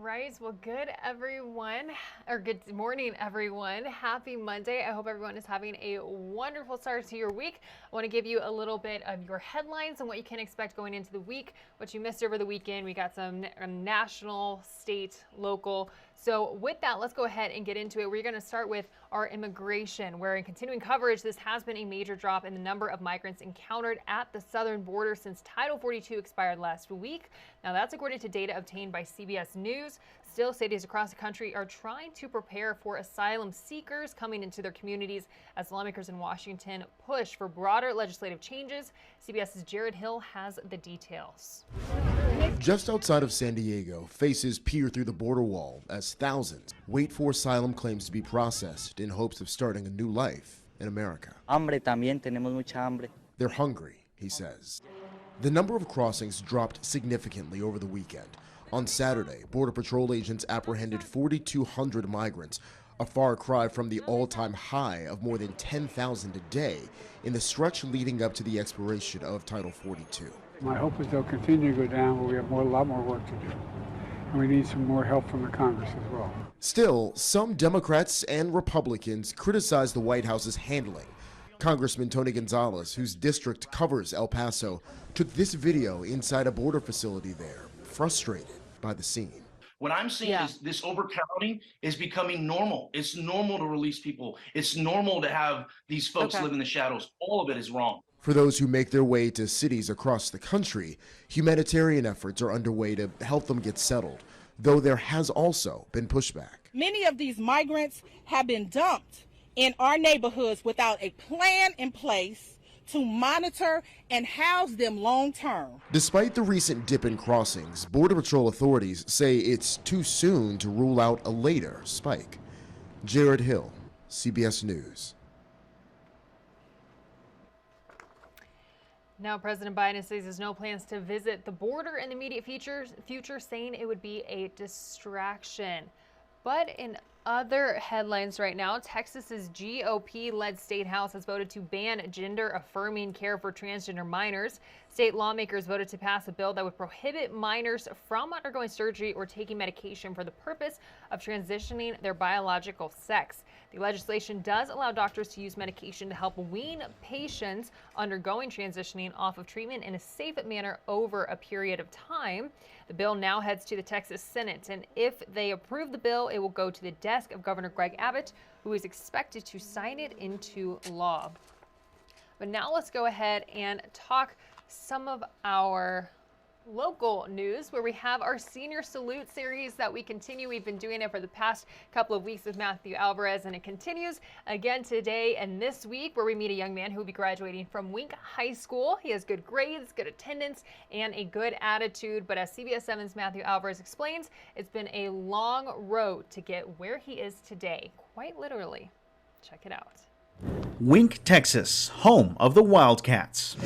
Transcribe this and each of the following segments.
right. Well, good morning, everyone. Happy Monday. I hope everyone is having a wonderful start to your week. I want to give you a little bit of your headlines and what you can expect going into the week, what you missed over the weekend. We got some national, state, local. So with that, let's go ahead and get into it. We're going to start with our immigration, where in continuing coverage, this has been a major drop in the number of migrants encountered at the southern border since Title 42 expired last week. Now, that's according to data obtained by CBS News. Still, cities across the country are trying to prepare for asylum seekers coming into their communities as lawmakers in Washington push for broader legislative changes. CBS's Jared Hill has the details. Just outside of San Diego, faces peer through the border wall as thousands wait for asylum claims to be processed in hopes of starting a new life in America. Hambre también, tenemos mucha hambre. They're hungry, he says. The number of crossings dropped significantly over the weekend. On Saturday, Border Patrol agents apprehended 4,200 migrants, a far cry from the all-time high of more than 10,000 a day in the stretch leading up to the expiration of Title 42. My hope is they'll continue to go down, but we have a lot more work to do. And we need some more help from the Congress as well. Still, some Democrats and Republicans criticize the White House's handling. Congressman Tony Gonzalez, whose district covers El Paso, took this video inside a border facility there, frustrated by the scene. What I'm seeing is this overcrowding is becoming normal. It's normal to release people. It's normal to have these folks live in the shadows. All of it is wrong. For those who make their way to cities across the country, humanitarian efforts are underway to help them get settled, though there has also been pushback. Many of these migrants have been dumped in our neighborhoods without a plan in place to monitor and house them long term. Despite the recent dip in crossings, Border Patrol authorities say it's too soon to rule out a later spike. Jared Hill, CBS News. Now, President Biden says there's no plans to visit the border in the immediate future, saying it would be a distraction. But in other headlines right now, Texas's GOP-led state house has voted to ban gender-affirming care for transgender minors. State lawmakers voted to pass a bill that would prohibit minors from undergoing surgery or taking medication for the purpose of transitioning their biological sex. The legislation does allow doctors to use medication to help wean patients undergoing transitioning off of treatment in a safe manner over a period of time. The bill now heads to the Texas Senate, and if they approve the bill, it will go to the desk of Governor Greg Abbott, who is expected to sign it into law. But now let's go ahead and talk some of our local news, where we have our Senior Salute series that we continue. We've been doing it for the past couple of weeks with Matthew Alvarez, and it continues again today and this week, where we meet a young man who will be graduating from Wink High School. He has good grades, good attendance, and a good attitude. But as CBS 7's Matthew Alvarez explains, it's been a long road to get where he is today, quite literally. Check it out. Wink, Texas, home of the Wildcats.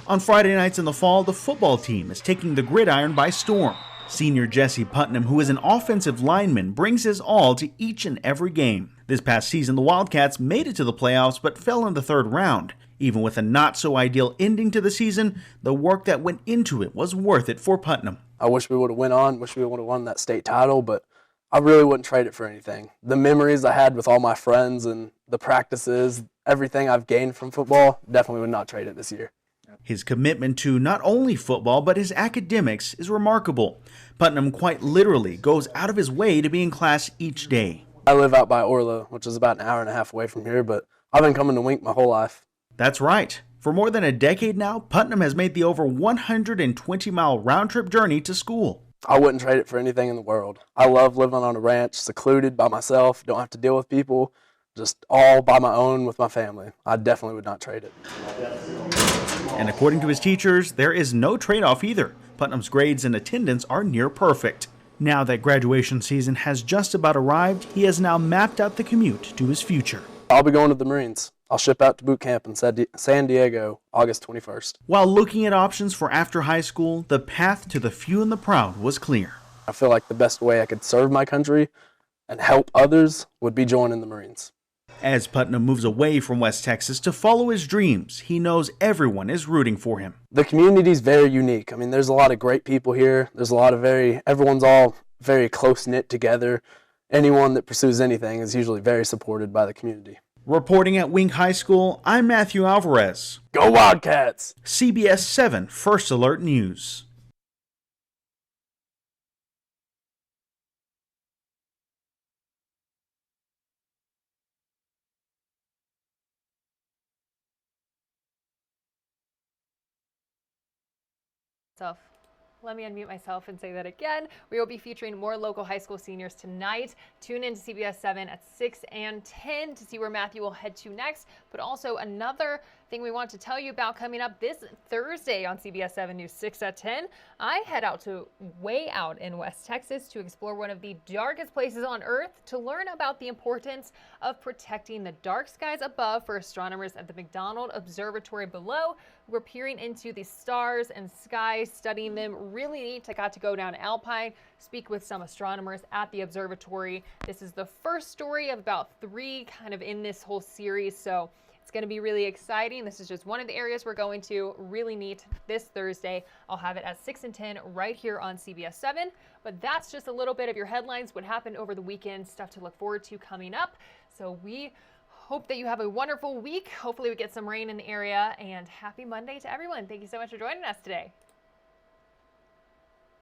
On Friday nights in the fall, the football team is taking the gridiron by storm. Senior Jesse Putnam, who is an offensive lineman, brings his all to each and every game. This past season, the Wildcats made it to the playoffs but fell in the third round. Even with a not-so-ideal ending to the season, the work that went into it was worth it for Putnam. I wish we would have went on, wish we would have won that state title, but I really wouldn't trade it for anything. The memories I had with all my friends and the practices, everything I've gained from football, definitely would not trade it this year. His commitment to not only football but his academics is remarkable. Putnam quite literally goes out of his way to be in class each day. I live out by Orla, which is about an hour and a half away from here, but I've been coming to Wink my whole life. That's right. For more than a decade now, Putnam has made the over 120-mile round-trip journey to school. I wouldn't trade it for anything in the world. I love living on a ranch, secluded by myself, don't have to deal with people, just all by my own with my family. I definitely would not trade it. And according to his teachers, there is no trade-off either. Putnam's grades and attendance are near perfect. Now that graduation season has just about arrived, he has now mapped out the commute to his future. I'll be going to the Marines. I'll ship out to boot camp in San Diego, August 21st. While looking at options for after high school, the path to the few and the proud was clear. I feel like the best way I could serve my country and help others would be joining the Marines. As Putnam moves away from West Texas to follow his dreams, he knows everyone is rooting for him. The community is very unique. I mean, there's a lot of great people here. There's a lot of everyone's all very close-knit together. Anyone that pursues anything is usually very supported by the community. Reporting at Wink High School, I'm Matthew Alvarez. Go Wildcats! CBS 7 First Alert News. Let me unmute myself and say that again. We will be featuring more local high school seniors tonight. Tune in to CBS 7 at 6 and 10 to see where Matthew will head to next. But also another thing we want to tell you about coming up this Thursday on CBS 7 News 6 at 10. I head way out in West Texas to explore one of the darkest places on Earth to learn about the importance of protecting the dark skies above for astronomers at the McDonald Observatory below. We're peering into the stars and skies, studying them. Really neat. I got to go down Alpine, speak with some astronomers at the observatory. This is the first story of about 3 kind of in this whole series, so it's going to be really exciting. This is just one of the areas we're going to. Really neat this Thursday. I'll have it at 6 and 10 right here on CBS 7. But that's just a little bit of your headlines, what happened over the weekend, stuff to look forward to coming up. So we hope that you have a wonderful week. Hopefully we get some rain in the area, and happy Monday to everyone. Thank you so much for joining us today.